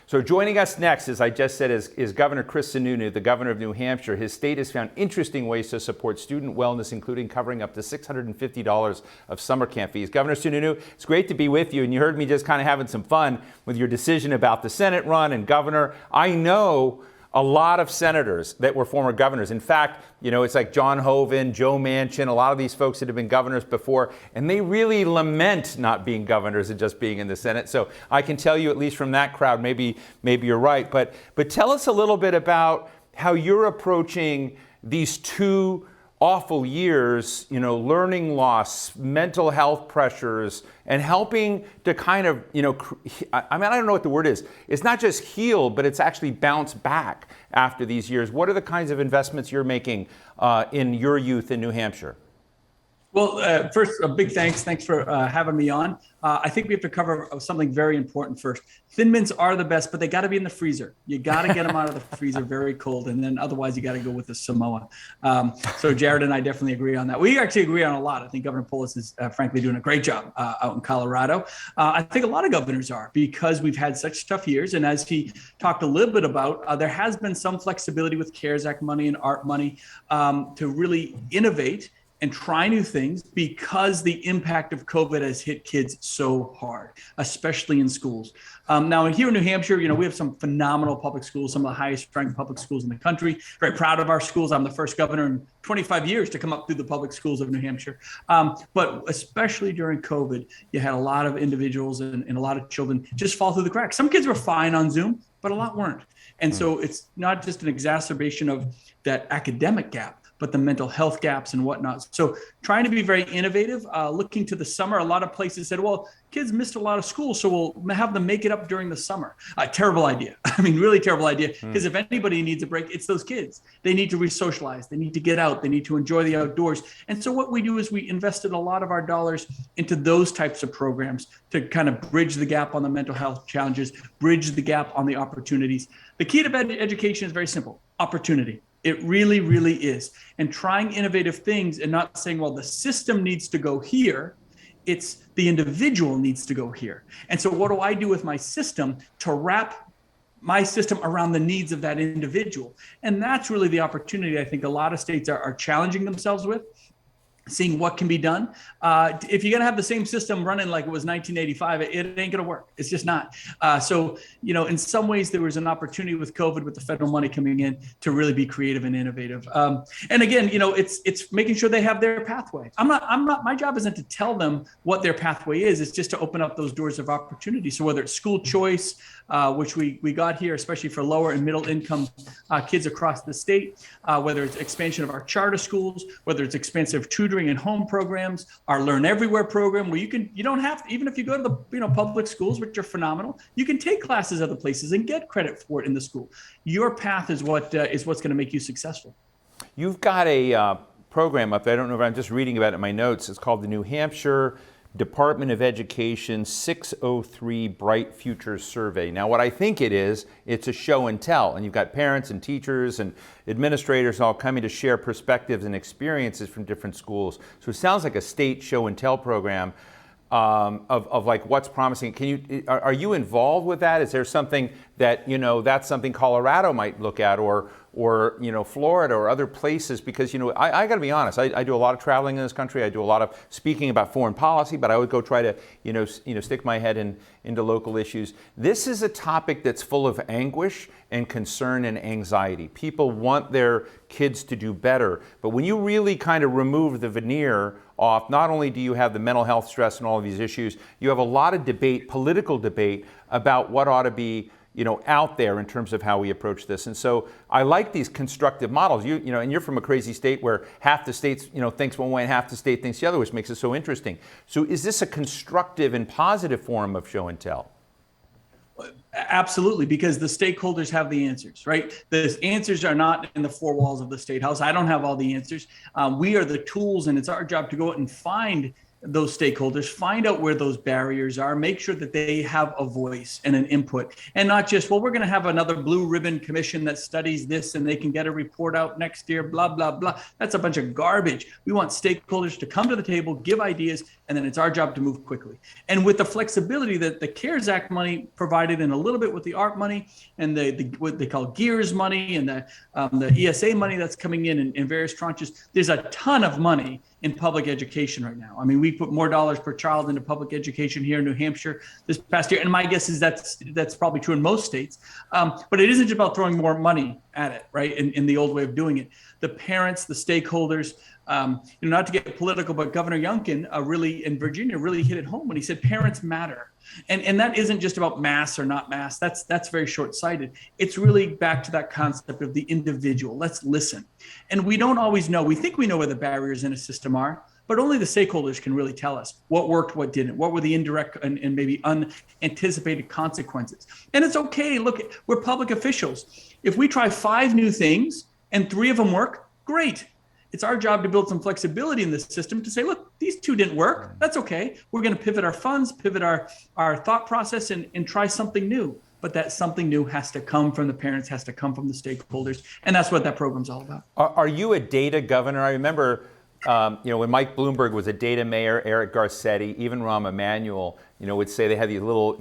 So joining us next, as I just said, is Governor Chris Sununu, the governor of New Hampshire. His state has found interesting ways to support student wellness, including covering up to $650 of summer camp fees. Governor Sununu, it's great to be with you. And you heard me just kind of having some fun with your decision about the Senate run and governor. I know a lot of senators that were former governors. In fact, it's like John Hoeven, Joe Manchin, a lot of these folks that have been governors before, and they really lament not being governors and just being in the Senate. So I can tell you, at least from that crowd, maybe you're right. But tell us a little bit about how you're approaching these two awful years, learning loss, mental health pressures, and helping to kind of, I don't know what the word is. It's not just heal, but it's actually bounce back after these years. What are the kinds of investments you're making in your youth in New Hampshire? Well, first, a big thanks. Thanks for having me on. I think we have to cover something very important first. Thin mints are the best, but they got to be in the freezer. You got to get them out of the freezer very cold, and then otherwise you got to go with the Samoa. So Jared and I definitely agree on that. We actually agree on a lot. I think Governor Polis is frankly doing a great job out in Colorado. I think a lot of governors are, because we've had such tough years. And as he talked a little bit about, there has been some flexibility with CARES Act money and ARP money to really innovate and try new things, because the impact of COVID has hit kids so hard, especially in schools. Now, here in New Hampshire, we have some phenomenal public schools, some of the highest ranked public schools in the country. Very proud of our schools. I'm the first governor in 25 years to come up through the public schools of New Hampshire. But especially during COVID, you had a lot of individuals and a lot of children just fall through the cracks. Some kids were fine on Zoom, but a lot weren't. And so it's not just an exacerbation of that academic gap, but the mental health gaps and whatnot. So trying to be very innovative, looking to the summer. A lot of places said, well, kids missed a lot of school, so we'll have them make it up during the summer. Terrible idea. Really terrible idea. Because if anybody needs a break, it's those kids. They need to re-socialize. They need to get out. They need to enjoy the outdoors. And so what we do is we invested a lot of our dollars into those types of programs to kind of bridge the gap on the mental health challenges, bridge the gap on the opportunities. The key to education is very simple: opportunity. It really, really is. And trying innovative things and not saying, well, the system needs to go here. It's the individual needs to go here. And so what do I do with my system to wrap my system around the needs of that individual? And that's really the opportunity I think a lot of states are challenging themselves with, seeing what can be done. If you're going to have the same system running like it was 1985, it ain't going to work. It's just not. So, in some ways, there was an opportunity with COVID, with the federal money coming in, to really be creative and innovative. And again, it's making sure they have their pathway. My job isn't to tell them what their pathway is. It's just to open up those doors of opportunity. So whether it's school choice, which we got here, especially for lower and middle income kids across the state, whether it's expansion of our charter schools, whether it's expansive tutoring and home programs, our Learn Everywhere program, where you don't have to, even if you go to the public schools, which are phenomenal, you can take classes other places and get credit for it in the school. Your path is what's going to make you successful. You've got a program up there. I don't know if I'm just reading about it in my notes. It's called the New Hampshire Department of Education 603 Bright Futures Survey. Now, what I think it's a show and tell, and you've got parents and teachers and administrators all coming to share perspectives and experiences from different schools. So it sounds like a state show and tell program of like what's promising. Are you involved with that? Is there something that, that's something Colorado might look at, or Florida or other places? Because, I got to be honest, I do a lot of traveling in this country. I do a lot of speaking about foreign policy, but I would go try to, stick my head into local issues. This is a topic that's full of anguish and concern and anxiety. People want their kids to do better, but when you really kind of remove the veneer off, not only do you have the mental health stress and all of these issues, you have a lot of debate, political debate, about what ought to be out there in terms of how we approach this. And so I like these constructive models. And you're from a crazy state where half the state, thinks one way and half the state thinks the other, which makes it so interesting. So is this a constructive and positive form of show and tell? Absolutely, because the stakeholders have the answers, right? The answers are not in the four walls of the State House. I don't have all the answers. We are the tools, and it's our job to go out and find those stakeholders, find out where those barriers are, make sure that they have a voice and an input, and not just, well, we're going to have another blue ribbon commission that studies this and they can get a report out next year, blah, blah, blah. That's a bunch of garbage. We want stakeholders to come to the table, give ideas, and then it's our job to move quickly. And with the flexibility that the CARES Act money provided, and a little bit with the ARP money and the what they call GEARS money and the ESA money that's coming in various tranches, there's a ton of money in public education right now. I mean, we put more dollars per child into public education here in New Hampshire this past year, and my guess is that's probably true in most states. But it isn't just about throwing more money at it, right? In the old way of doing it, the parents, the stakeholders. Not to get political, but Governor Youngkin really in Virginia really hit it home when he said parents matter. And that isn't just about mass or not mass. That's very short-sighted. It's really back to that concept of the individual. Let's listen. And we don't always know. We think we know where the barriers in a system are, but only the stakeholders can really tell us what worked, what didn't, what were the indirect and maybe unanticipated consequences. And it's okay. Look, we're public officials. If we try 5 new things and 3 of them work, great. It's our job to build some flexibility in this system to say, look, these 2 didn't work. That's okay. We're going to pivot our funds, pivot our thought process and try something new. But that something new has to come from the parents, has to come from the stakeholders. And that's what that program's all about. Are you a data governor? I remember, when Mike Bloomberg was a data mayor, Eric Garcetti, even Rahm Emanuel, would say they had these little,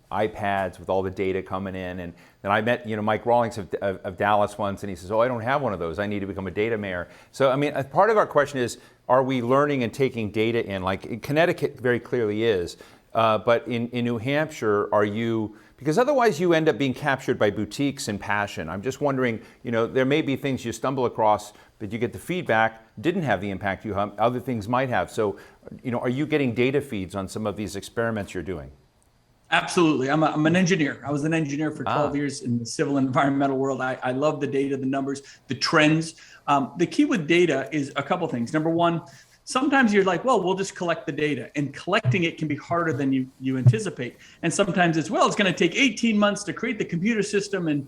iPads with all the data coming in. And then I met, Mike Rawlings of Dallas once, and he says, oh, I don't have one of those. I need to become a data mayor. So, I mean, part of our question is, are we learning and taking data in? Like Connecticut very clearly is, but in New Hampshire, are you, because otherwise you end up being captured by boutiques and passion. I'm just wondering, there may be things you stumble across, but you get the feedback, didn't have the impact you have, other things might have. So, are you getting data feeds on some of these experiments you're doing? Absolutely. I'm an engineer. I was an engineer for 12 years in the civil and environmental world. I love the data, the numbers, the trends. The key with data is a couple things. Number one, sometimes you're like, well, we'll just collect the data, and collecting it can be harder than you anticipate. And sometimes it's going to take 18 months to create the computer system and,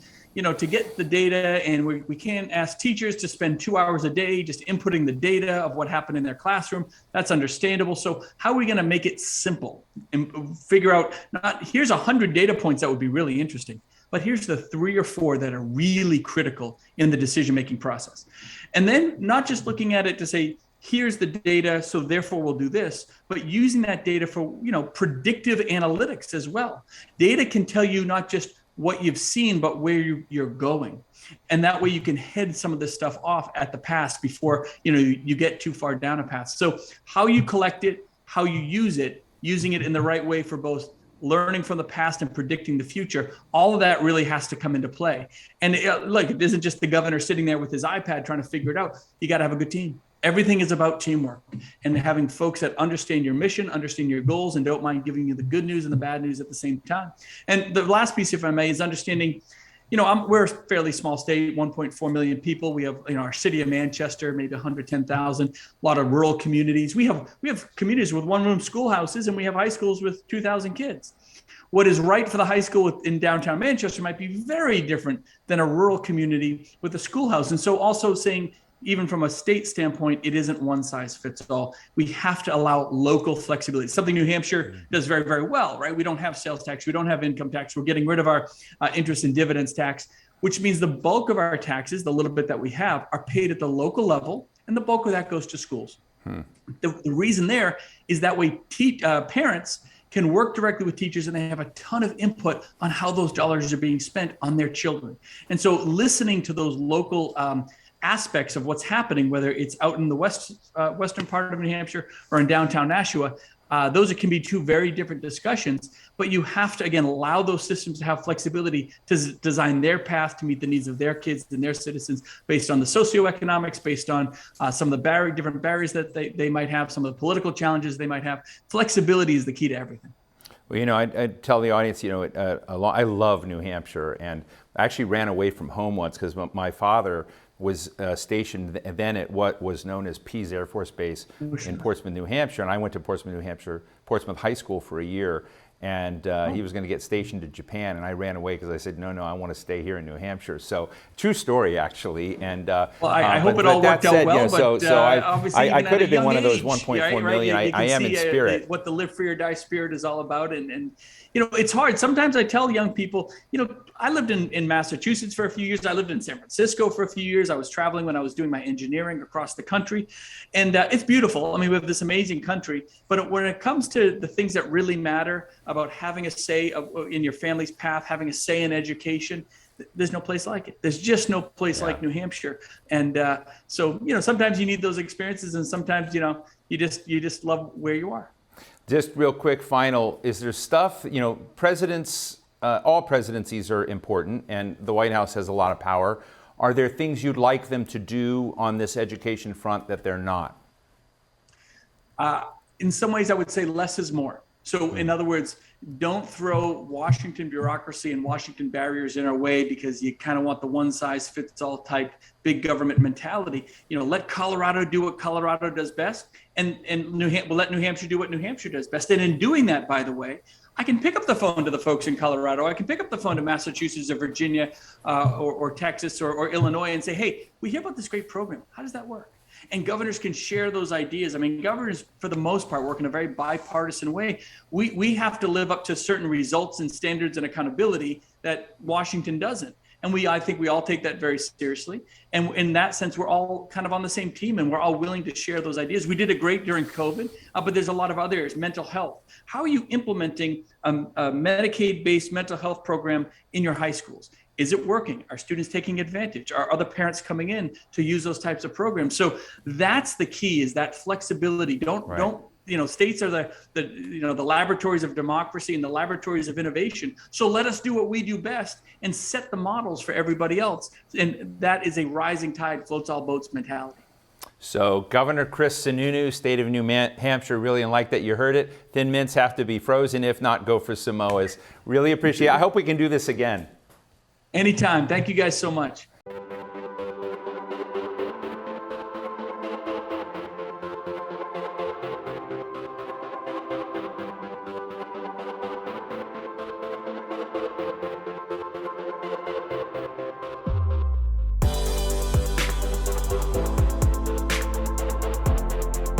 to get the data. And we can't ask teachers to spend 2 hours a day just inputting the data of what happened in their classroom. That's understandable. So how are we going to make it simple and figure out, not here's 100 data points that would be really interesting, but here's the 3 or 4 that are really critical in the decision-making process. And then not just looking at it to say, here's the data, so therefore we'll do this, but using that data for, predictive analytics as well. Data can tell you not just what you've seen, but where you're going. And that way you can head some of this stuff off at the pass before, you get too far down a path. So how you collect it, how you use it, using it in the right way for both learning from the past and predicting the future, all of that really has to come into play. And it isn't just the governor sitting there with his iPad trying to figure it out. You got to have a good team. Everything is about teamwork and having folks that understand your mission, understand your goals, and don't mind giving you the good news and the bad news at the same time. And the last piece, if I may, is understanding, we're a fairly small state, 1.4 million people. We have, our city of Manchester, maybe 110,000, a lot of rural communities. We have communities with 1-room schoolhouses, and we have high schools with 2,000 kids. What is right for the high school in downtown Manchester might be very different than a rural community with a schoolhouse. And so also saying, even from a state standpoint, it isn't one size fits all. We have to allow local flexibility. Something New Hampshire does very, very well, right? We don't have sales tax. We don't have income tax. We're getting rid of our interest and dividends tax, which means the bulk of our taxes, the little bit that we have, are paid at the local level, and the bulk of that goes to schools. The reason there is that way parents can work directly with teachers, and they have a ton of input on how those dollars are being spent on their children. And so listening to those local aspects of what's happening, whether it's out in the western part of New Hampshire or in downtown Nashua, those can be 2 very different discussions, but you have to, again, allow those systems to have flexibility to design their path to meet the needs of their kids and their citizens based on the socioeconomics, based on some of the different barriers that they might have, some of the political challenges they might have. Flexibility is the key to everything. Well, I tell the audience, I love New Hampshire, and I actually ran away from home once because my father was stationed then at what was known as Pease Air Force Base in Portsmouth, New Hampshire. And I went to Portsmouth High School for a year. and he was going to get stationed to Japan, and I ran away because I said, no, I want to stay here in New Hampshire. So true story, actually. And well, I hope it all worked out well. Obviously, I could have been one of those 1.4 million. Right? I am in spirit. What the live free or die spirit is all about, and it's hard. Sometimes I tell young people, I lived in Massachusetts for a few years. I lived in San Francisco for a few years. I was traveling when I was doing my engineering across the country, and it's beautiful. I mean, we have this amazing country, but when it comes to the things that really matter about having a say in your family's path, having a say in education, there's no place like it. There's just no place like New Hampshire. And so, sometimes you need those experiences, and sometimes, you just love where you are. Just real quick, final, is there stuff, presidents, all presidencies are important, and the White House has a lot of power. Are there things you'd like them to do on this education front that they're not? In some ways, I would say less is more. So in other words, don't throw Washington bureaucracy and Washington barriers in our way because you kind of want the one size fits all type big government mentality. Let Colorado do what Colorado does best, and we'll let New Hampshire do what New Hampshire does best. And in doing that, by the way, I can pick up the phone to the folks in Colorado. I can pick up the phone to Massachusetts or Virginia or Texas or Illinois and say, hey, we hear about this great program. How does that work? And governors can share those ideas. I mean, governors, for the most part, work in a very bipartisan way. We have to live up to certain results and standards and accountability that Washington doesn't. And I think we all take that very seriously. And in that sense, we're all kind of on the same team, and we're all willing to share those ideas. We did it great during COVID, but there's a lot of other areas. Mental health. How are you implementing a Medicaid-based mental health program in your high schools? Is it working? Are students taking advantage? Are other parents coming in to use those types of programs? So that's the key, is that flexibility. Don't states are the laboratories of democracy and the laboratories of innovation. So let us do what we do best and set the models for everybody else. And that is a rising tide floats all boats mentality. So Governor Chris Sununu, state of New Hampshire, really like that you heard it. Thin mints have to be frozen. If not, go for Samoas. Really appreciate it. I hope we can do this again. Anytime. Thank you guys so much.